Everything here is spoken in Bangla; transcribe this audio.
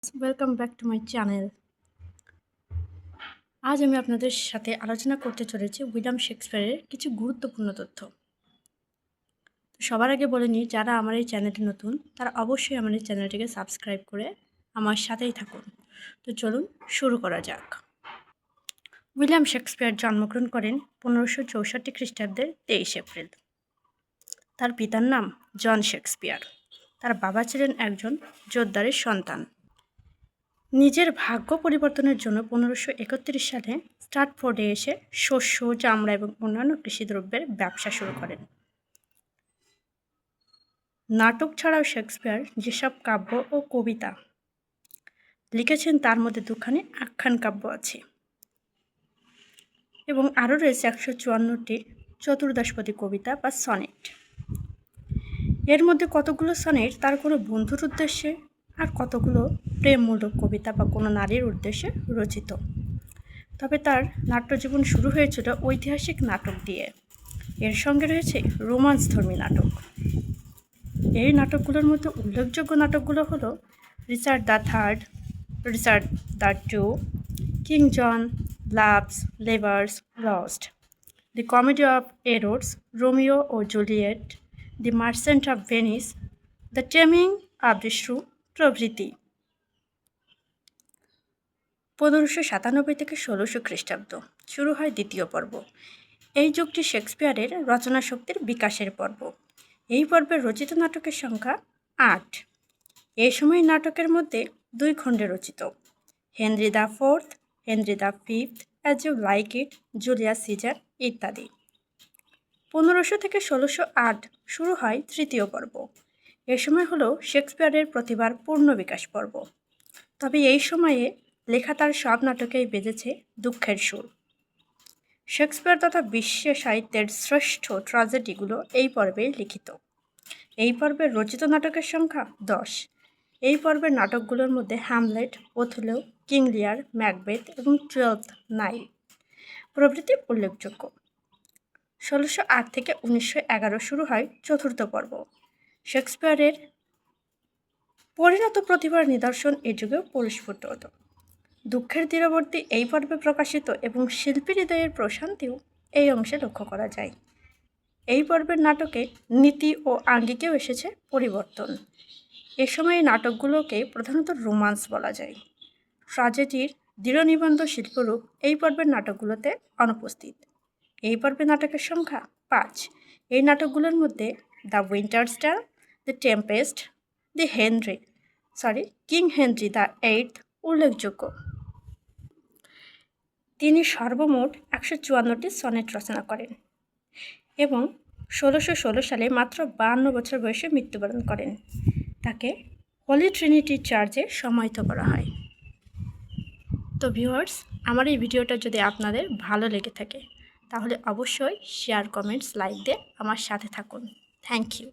Welcome back to my channel. আজ আমি আপনাদের সাথে আলোচনা করতে চলেছি উইলিয়াম শেক্সপিয়ারের কিছু গুরুত্বপূর্ণ তথ্য। সবার আগে বলে নিই, যারা আমার এই চ্যানেলটি নতুন তারা অবশ্যই আমার এই চ্যানেলটিকে সাবস্ক্রাইব করে আমার সাথেই থাকুন। তো চলুন শুরু করা যাক। উইলিয়াম শেক্সপিয়ার জন্মগ্রহণ করেন 1564 খ্রিস্টাব্দের 23 এপ্রিল। তার পিতার নাম জন শেক্সপিয়ার। তার বাবা ছিলেন একজন জোতদারের সন্তান। নিজের ভাগ্য পরিবর্তনের জন্য 1531 সালে স্ট্রাটফোর্ডে এসে শস্য, চামড়া এবং অন্যান্য কৃষিদ্রব্যের ব্যবসা শুরু করেন। নাটক ছাড়াও শেক্সপিয়ার যেসব কাব্য ও কবিতা লিখেছেন তার মধ্যে দুখানি আখ্যান কাব্য আছে এবং আরও রয়েছে 154টি চতুর্দশপদী কবিতা বা সনেট। এর মধ্যে কতগুলো সনেট তার কোনো বন্ধুর উদ্দেশ্যে আর কতগুলো প্রেমমূলক কবিতা বা কোনো নারীর উদ্দেশ্যে রচিত। তবে তার নাট্যজীবন শুরু হয়েছিল ঐতিহাসিক নাটক দিয়ে। এর সঙ্গে রয়েছে রোমান্সধর্মী নাটক। এই নাটকগুলোর মধ্যে উল্লেখযোগ্য নাটকগুলো হলো Richard the third, Richard the two, King John, love's, labour's, lost, the comedy of errors, Romeo ও Juliet, the merchant of Venice, the taming of the shrew প্রভৃতি। 1597 থেকে 1600 খ্রিস্টাব্দ শুরু হয় দ্বিতীয় পর্ব। এই যুগটি শেক্সপিয়ারের রচনা শক্তির বিকাশের পর্ব। এই পর্বের রচিত নাটকের সংখ্যা 8। এই সময় নাটকের মধ্যে 2 খণ্ডে রচিত: Henry the Fourth, Henry the Fifth, as you like it, Julius Caesar ইত্যাদি। 1500 থেকে 1608 শুরু হয় তৃতীয় পর্ব। এ সময় হলো শেক্সপিয়ারের প্রতিভার পূর্ণ বিকাশ পর্ব। তবে এই সময়ে লেখা তার সব নাটকেই বেজেছে দুঃখের সুর। শেক্সপিয়ার তথা বিশ্ব সাহিত্যের শ্রেষ্ঠ ট্র্যাজেডিগুলো এই পর্বে লিখিত। এই পর্বের রচিত নাটকের সংখ্যা 10। এই পর্বের নাটকগুলোর মধ্যে হ্যামলেট, ওথেলো, কিং লিয়ার, ম্যাকবেথ এবং 12th নাইট প্রভৃতি উল্লেখযোগ্য। 1608 থেকে 1911 শুরু হয় চতুর্থ পর্ব। শেক্সপিয়ারের পরিণত প্রতিভার নিদর্শন এ যুগেও পরিস্ফুট হতো। দুঃখের তীরবর্তী এই পর্বে প্রকাশিত এবং শিল্পী হৃদয়ের প্রশান্তিও এই অংশে লক্ষ্য করা যায়। এই পর্বের নাটকে নীতি ও আঙ্গিকেও এসেছে পরিবর্তন। এ সময় এই নাটকগুলোকে প্রধানত রোমান্স বলা যায়। ট্র্যাজেডির দৃঢ় নিবন্ধ শিল্পরূপ এই পর্বের নাটকগুলোতে অনুপস্থিত। এই পর্বের নাটকের সংখ্যা 5। এই নাটকগুলোর মধ্যে the winter star, the Tempest, king Henry the eighth উল্লেখযোগ্য। তিনি সর্বমোট 154টি সনেট রচনা করেন এবং 1616 সালে মাত্র 52 বছর বয়সে মৃত্যুবরণ করেন। তাকে হলি ট্রিনিটি চার্চে সমাহিত করা হয়। তো ভিউয়ার্স, আমার এই ভিডিওটা যদি আপনাদের ভালো লেগে থাকে তাহলে অবশ্যই শেয়ার, কমেন্টস, লাইক দিয়ে আমার সাথে থাকুন। Thank you.